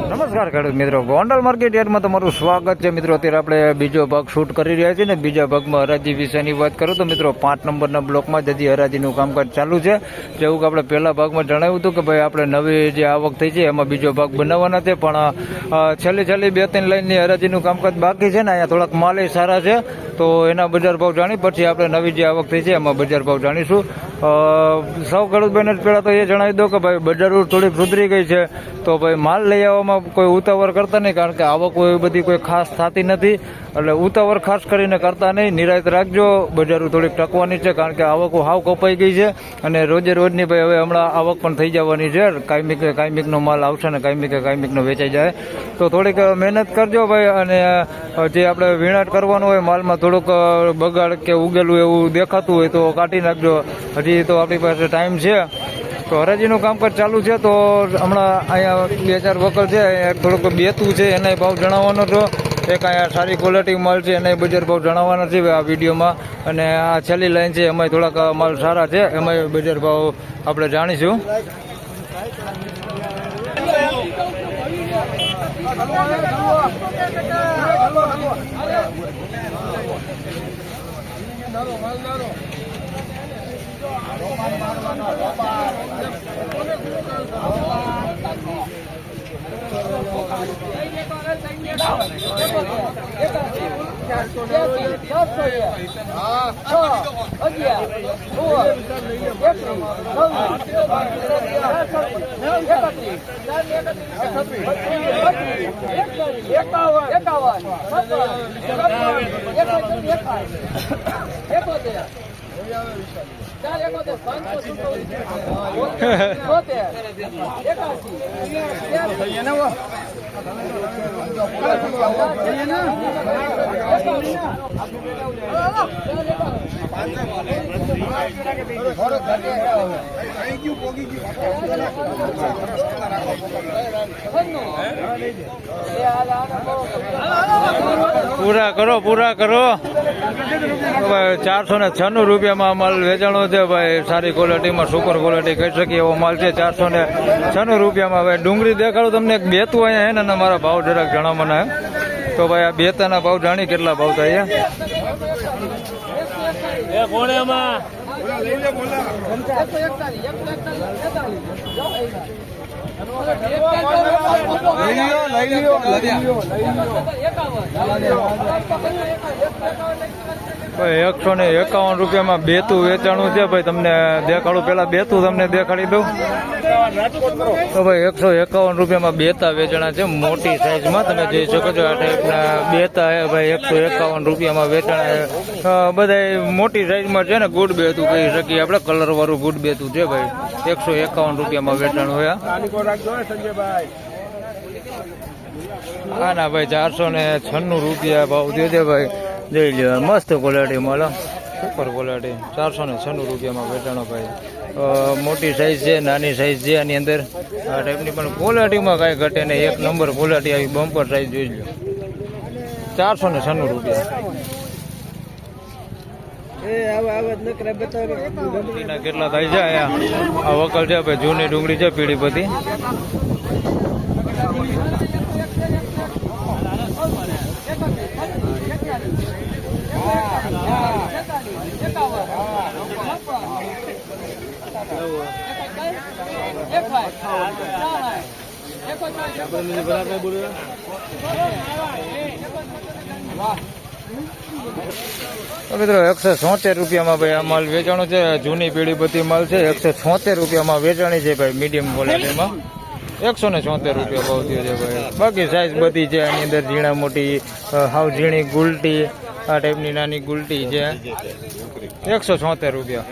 નમસ્કાર ખેડૂત મિત્રો, ગોંડલ માર્કેટ યાર્ડમાં તમારું સ્વાગત છે. મિત્રો અત્યારે આપણે બીજો ભાગ શૂટ કરી રહ્યા છીએ ને બીજા ભાગમાં હરાજી વિશેની વાત કરું તો મિત્રો 5 નંબરના બ્લોકમાં જ હજી હરાજીનું કામકાજ ચાલુ છે. જેવું કે આપણે પહેલા ભાગમાં જણાવ્યું હતું કે ભાઈ આપણે નવી જે આવક થઈ છે એમાં બીજો ભાગ બનાવવાના છે, પણ છેલ્લી 2-3 લાઈનની હરાજીનું કામકાજ બાકી છે ને અહીંયા થોડાક માલ સારા છે તો એના બજાર ભાવ જાણી પછી આપણે નવી જે આવક થઈ છે એમાં બજાર ભાવ જાણીશું. સૌ ખેડૂતભાઈને જ પહેલાં તો એ જણાવી દો કે ભાઈ બજાર થોડીક સુધરી ગઈ છે તો ભાઈ માલ લઈ આવવામાં કોઈ ઉતાવળ કરતા નહીં, કારણ કે આવક એવી બધી કોઈ ખાસ થતી નથી એટલે ઉતાવળ ખાસ કરીને કરતા નહીં, નિરાયત રાખજો. બજારો થોડીક ટકવાની છે કારણ કે આવકો હાવ કપાઈ ગઈ છે અને રોજે રોજની ભાઈ હવે હમણાં આવક પણ થઈ જવાની છે. કાયમિકનો માલ આવશે ને કાયમિકનો વેચાઈ જાય તો થોડીક મહેનત કરજો ભાઈ. અને જે આપણે વીણાટ કરવાનું હોય માલમાં થોડુંક બગાડ કે ઉગેલું એવું દેખાતું હોય તો કાઢી નાખજો. હજી તો આપણી પાસે ટાઈમ છે. તો હરાજીનું કામકાજ ચાલુ છે તો હમણાં અહીંયા 2-4 વકલ છે, થોડુંક બેતું છે એના ભાવ જણાવવાનો હતો. એક અહીંયા સારી ક્વોલિટી માલ છે એના બજાર ભાવ જણાવવાના છે આ વિડીયોમાં. અને આ છેલ્લી લાઈન છે એમાં થોડાક માલ સારા છે એમાં બજાર ભાવ આપણે જાણીશું. પૂરા કરો 496 રૂપિયામાં માલ વેચાણો છે ભાઈ. સારી ક્વોલિટીમાં સુપર ક્વોલિટી કહી શકીએ એવો માલ છે. 496 રૂપિયામાં ભાઈ. ડુંગળી દેખાડો તમને એક બેતું અહીંયા હે ને મારા ભાવ જરાક જણાવવાના હે તો ભાઈ આ બેતાના ભાવ જાણી કેટલા ભાવ થાય ભાઈ. 151 રૂપિયામાં બેતું વેચાણું છે ભાઈ. તમને દેખાડું, પેલા બેતું તમને દેખાડી દઉં તો ભાઈ 151 રૂપિયામાં બેતા વેચાણા છે મોટી સાઈઝમાં. તમે જોઈ શકો છો આ ટાઈપના બેતા ભાઈ 151 રૂપિયામાં વેચાણા. બધા મોટી સાઈઝમાં છે ને ગુડ બેતું કહી શકીએ આપણે, કલર વાળું ગુડ બેતું છે ભાઈ. 151 રૂપિયામાં વેચાણું હોય. હા ના ભાઈ 496 રૂપિયા ભાવ દે છે ભાઈ. જોઈ લો મસ્ત ક્વોલિટી મળે, સુપર ક્વોલિટી. 496 રૂપિયામાં વેચાણો ભાઈ. મોટી સાઈઝ છે, નાની સાઈઝ છે આની અંદર. આ ટાઈપની પણ ક્વોલિટીમાં કાંઈ ઘટે નહીં, એક નંબર ક્વોલિટી આવી બમ્પર સાઈઝ જોઈ લો. 496 રૂપિયા. કેટલા થાય છે અહીંયા આ વકલ છે ભાઈ. જૂની ડુંગળી છે પીળી બધી. મિત્રો 176 રૂપિયામાં ભાઈ આ માલ વેચાણો છે. જૂની પીળી બધી માલ છે. 176 રૂપિયામાં વેચાણી છે ભાઈ. મીડિયમ ક્વોલિટીમાં 176 રૂપિયા ભાવ થયો છે ભાઈ. બાકી સાઈઝ બધી છે આની અંદર, ઝીણા મોટી, હાવ ઝીણી ગુલટી, આ ટાઈપની નાની ગુલટી છે. 176 રૂપિયા.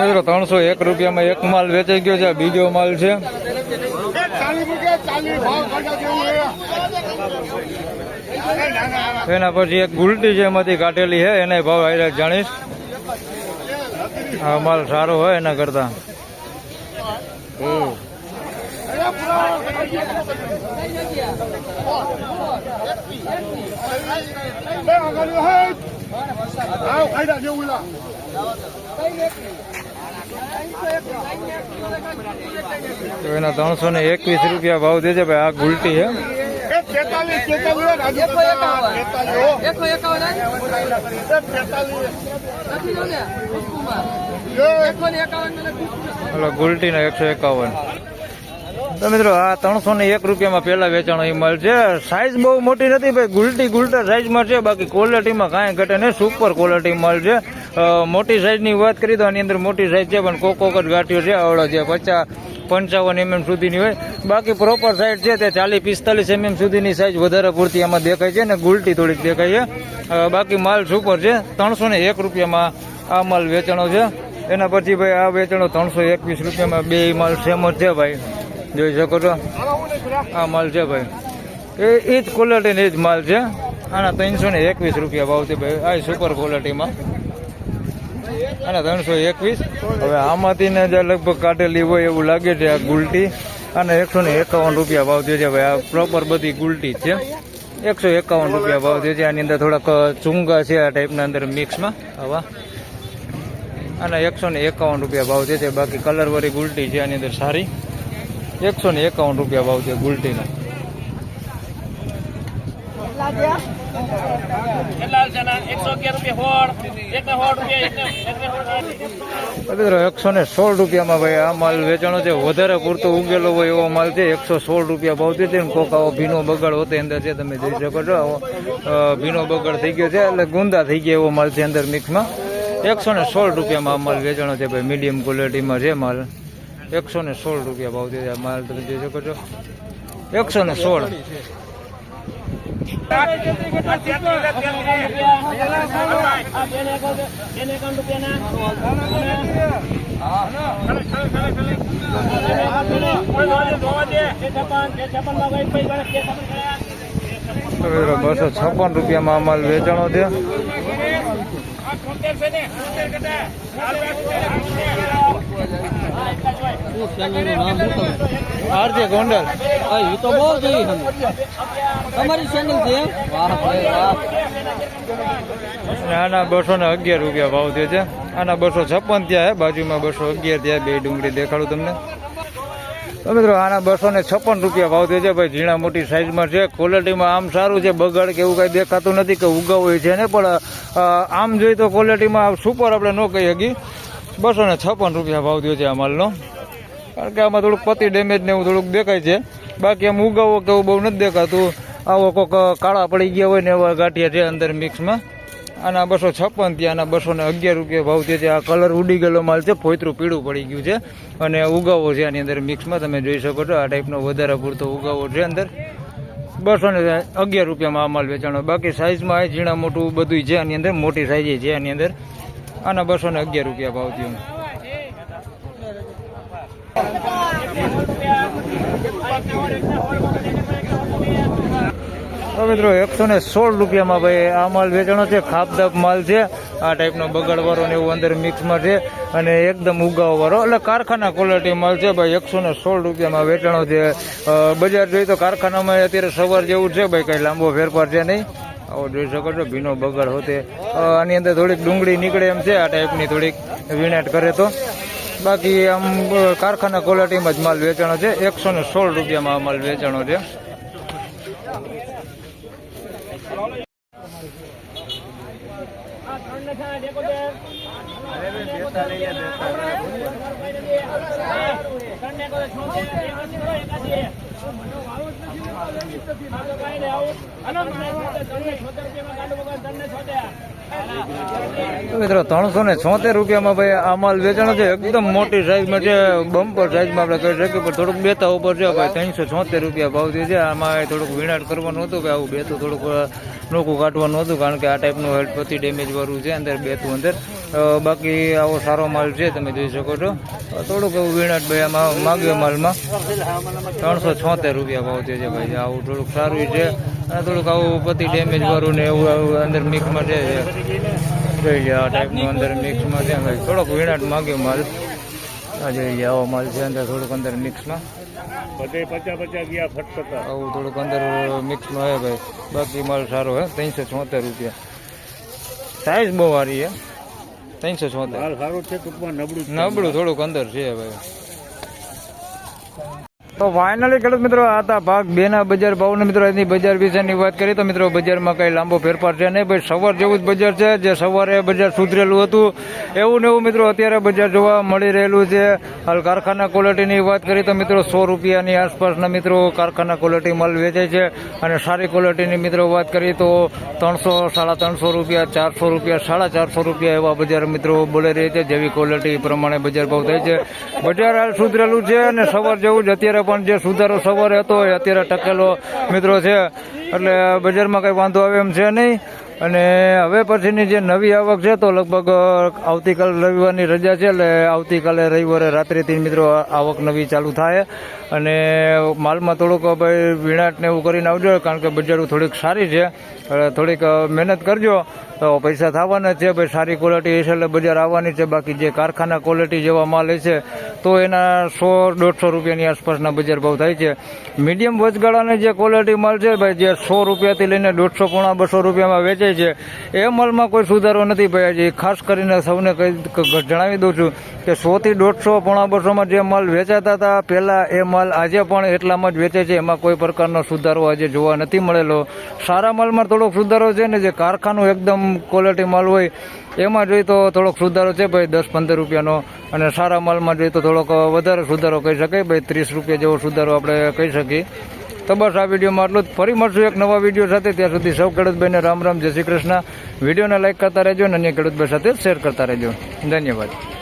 મિત્રો 301 રૂપિયામાં એક માલ વેચાઈ ગયો છે. બીજો માલ છે એના પછી એક ગુલટી છે એમાંથી કાઢેલી છે એના ભાવ આયરા જાણીશ. આ માલ સારો હોય એના કરતા. તો એના 321 રૂપિયા ભાવ દે છે ભાઈ. આ ગુલટી છે. હલો ગુલટી ના 151. તો મિત્રો આ 301 રૂપિયામાં પેલા વેચાણો એ માલ છે. સાઈઝ બહુ મોટી નથી ભાઈ. ગુલટા સાઈઝમાં છે, બાકી ક્વોલિટીમાં કાંઈ ઘટે નહીં. સુપર ક્વોલિટી માલ છે. મોટી સાઈઝની વાત કરી તો આની અંદર મોટી સાઈઝ છે, પણ કોક જ ગાંઠિયો છે આવડો છે 50-55 mm સુધીની હોય. બાકી પ્રોપર સાઈઝ છે તે 40-45 mm સુધીની સાઈઝ વધારે પૂરતી આમાં દેખાય છે, ને ગુલટી થોડીક દેખાય છે. બાકી માલ સુપર છે. 301 રૂપિયામાં આ માલ વેચાણો છે. એના પછી ભાઈ આ વેચાણો 321 રૂપિયામાં. બે માલ સેમ જ છે ભાઈ, જોઈ શકો છો. આ માલ છે ભાઈ, એ જ ક્વોલિટીનો એ જ માલ છે. આના 321 રૂપિયા ભાવ છે ભાઈ. આ સુપર ક્વોલિટીમાં આના 321. હવે આમાંથી ને જે લગભગ કાઢેલી હોય એવું લાગે છે આ ગુલટી. અને 151 રૂપિયા ભાવ છે ભાઈ. આ પ્રોપર બધી ગુલટી છે. 151 રૂપિયા ભાવ છે. આની અંદર થોડાક ચૂંગા છે આ ટાઈપના અંદર મિક્સમાં આવા. આના 151 રૂપિયા ભાવ છે. બાકી કલરવાળી ગુલટી છે આની અંદર સારી. 151 રૂપિયા ભાવ છે ગુલટીના. મિત્રો 116 રૂપિયામાં ભાઈ આ માલ વેચાણો છે. વધારે પૂરતો ઉગેલો હોય એવો માલ છે. 116 રૂપિયા ભાવ છે. કોક આવો ભીનો બગાડ હોતો અંદર છે, તમે જોઈ શકો છો. ભીનો બગાડ થઈ ગયો છે, એટલે ગુંદા થઈ ગયા એવો માલ છે અંદર મિક્સમાં. 116 રૂપિયામાં આ માલ વેચાણો છે ભાઈ. મીડિયમ ક્વોલિટીમાં છે માલ. 116 રૂપિયા ભાવ છે આ માલ, તમે જોઈ શકો છો. 116. ₹256 રૂપિયામાં માલ વેચાણો છે. આરજે ગોંડલ એ તો બહુ જોઈ તમારી ચેનલ છે. આના 211 રૂપિયા ભાવ થયો છે. આના 256 ત્યાં બાજુમાં 211 ત્યાં. બે ડુંગળી દેખાડું તમને. તો મિત્રો આના 256 રૂપિયા ભાવ થયો છે ભાઈ. ઝીણા મોટી સાઈઝમાં છે. ક્વોલિટીમાં આમ સારું છે. બગાડ કે એવું કઈ દેખાતું નથી કે ઉગાવો છે ને, પણ આમ જોઈએ તો ક્વોલિટીમાં સુપર આપણે ન કહી શકીએ. 256 રૂપિયા ભાવ થયો છે આ માલનો. કારણ કે આમાં થોડુંક પતિ ડેમેજ ને એવું થોડુંક દેખાય છે. બાકી આમ ઉગાવો કે એવું બહુ નથી દેખાતું. આવો કોઈક કાળા પડી ગયા હોય ને એવા ગાંઠિયા છે અંદર મિક્સમાં. આના 256 ત્યાં. આના 211 રૂપિયા ભાવ છે. આ કલર ઉડી ગયેલો માલ છે. ફોતરું પીળું પડી ગયું છે અને ઉગાવો છે આની અંદર મિક્સમાં, તમે જોઈ શકો છો. આ ટાઈપનો વધારે પૂરતો ઉગાવો છે અંદર. 211 રૂપિયામાં આ માલ વેચાણો. બાકી સાઈઝમાં ઝીણા મોટું બધું છે આની અંદર. મોટી સાઈઝ છે આની અંદર. આના 211 રૂપિયા ભાવ થયો. મિત્રો 116 રૂપિયામાં ભાઈ આ માલ વેચાણો છે. ખાપદાપ માલ છે. આ ટાઈપનો બગાડવાળો ને એવું અંદર મિક્સમાં છે અને એકદમ ઉગાવવાળો, એટલે કારખાના ક્વોલિટી માલ છે ભાઈ. 116 રૂપિયામાં વેચાણો છે. બજાર જોઈએ તો કારખાનામાં અત્યારે સવાર જેવું છે ભાઈ, કઈ લાંબો ફેરફાર છે નહીં. આવો જોઈ શકો છો. ભીનો બગાડ હોતે આની અંદર થોડીક ડુંગળી નીકળે એમ છે. આ ટાઈપની થોડીક વીણાટ કરે તો. બાકી આમ કારખાના ક્વોલિટીમાં જ માલ વેચાણો છે. 116 રૂપિયામાં આ માલ વેચાણો છે. મિત્રો 376 રૂપિયામાં ભાઈ આ માલ વેચાણો છે. એકદમ મોટી સાઈઝમાં છે. બમ્પર સાઈઝમાં આપણે કહી શકીએ, પણ થોડુંક બેતા ઉપર છે ભાઈ. 376 રૂપિયા ભાવ છે. આમાં થોડુંક વીણાટ કરવાનું હતું કે આવું બેતું થોડુંક નોકું કાઢવાનું હતું, કારણ કે આ ટાઈપનું હેલ્થ પતિ ડેમેજ વાળું છે અંદર બેતું અંદર. બાકી આવો સારો માલ છે, તમે જોઈ શકો છો. થોડુંક એવું વિનાટભાઈ આમાં માગ્યો માલમાં 376 રૂપિયા ભાવ થયો છે ભાઈ. આવું થોડુંક સારું છે અને થોડુંક આવું પતિ ડેમેજ વાળું ને એવું અંદર મિક્સમાં છે. જોઈ લે આ ટાઈપનું અંદર મિક્સમાં છે ભાઈ. થોડોક વિનાટ માગ્યો માલ. આ જોઈ લે આવો માલ છે અંદર થોડુંક અંદર મિક્સમાં. આવું થોડુંક અંદર મિક્સમાં હે ભાઈ. બાકી માલ સારો હે. 376 રૂપિયા. સાઈઝ બહુ સારી હે. 376 નબળું થોડુંક અંદર છે ભાઈ. તો ફાઇનલી ખેડૂત મિત્રો આ હતા ભાગ 2 ના બજાર ભાવને. મિત્રો એની બજાર વિશેની વાત કરીએ તો મિત્રો બજારમાં કઈ લાંબો ફેરફાર છે નહીં ભાઈ. સવાર જેવું જ બજાર છે. જે સવારે બજાર સુધરેલું હતું એવું ને એવું મિત્રો અત્યારે બજાર જોવા મળી રહેલું છે. હાલ કારખાના ક્વોલિટીની વાત કરીએ તો મિત્રો 100 રૂપિયાની આસપાસના મિત્રો કારખાના ક્વોલિટી માલ વેચાય છે. અને સારી ક્વોલિટીની મિત્રો વાત કરીએ તો 300, 350 રૂપિયા, 400 રૂપિયા, 450 રૂપિયા એવા બજાર મિત્રો બોલી રહી છે. જેવી ક્વોલિટી પ્રમાણે બજાર ભાવ થાય છે. બજાર હાલ સુધરેલું છે અને સવાર જેવું જ અત્યારે પણ જે સુધારો સવારે હતો એ અત્યારે ટકેલો મિત્રો છે. એટલે બજારમાં કઈ વાંધો આવે એમ છે નહીં. અને હવે પછીની જે નવી આવક છે તો લગભગ આવતીકાલ રવિવારની રજા છે. એટલે આવતીકાલે રવિવારે રાત્રિથી મિત્રો આવક નવી ચાલુ થાય. અને માલમાં થોડુંક ભાઈ વિણાટ ને એવું કરીને આવજો, કારણ કે બજારો થોડીક સારી છે. થોડીક મહેનત કરજો તો પૈસા થવાના છે ભાઈ. સારી ક્વોલિટી હશે એટલે બજાર આવવાની છે. બાકી જે કારખાના ક્વોલિટી જેવા માલ હશે તો એના 100-150 રૂપિયાની આસપાસના બજાર ભાવ થાય છે. મીડિયમ વચગાળાની જે ક્વોલિટી માલ છે ભાઈ, જે 100 રૂપિયાથી લઈને 150, પોણા 200 રૂપિયામાં વેચાય છે, એ માલમાં કોઈ સુધારો નથી ભાઈ. હજી ખાસ કરીને સૌને જણાવી દઉં છું કે 100 થી 150, પોણા 200માં જે માલ વેચાતા હતા પહેલાં, એ માલ આજે પણ એટલામાં જ વેચે છે. એમાં કોઈ પ્રકારનો સુધારો આજે જોવા નથી મળેલો. સારા માલમાં થોડોક સુધારો છે ને જે કારખાનું એકદમ ક્વોલિટી માલ હોય એમાં જોઈએ તો થોડોક સુધારો છે ભાઈ, 10-15 રૂપિયાનો. અને સારા માલમાં જોઈએ તો થોડોક વધારે સુધારો કહી શકાય ભાઈ, 30 રૂપિયા જેવો સુધારો આપણે કહી શકીએ. તો બસ આ વિડીયોમાં આટલું જ. ફરી મળશું એક નવા વિડીયો સાથે. ત્યાં સુધી સૌ ખેડૂતભાઈને રામ રામ, જય શ્રી કૃષ્ણ. વિડીયોને લાઈક કરતા રહેજો અને અન્ય ખેડૂતભાઈ સાથે શેર કરતા રહેજો. ધન્યવાદ.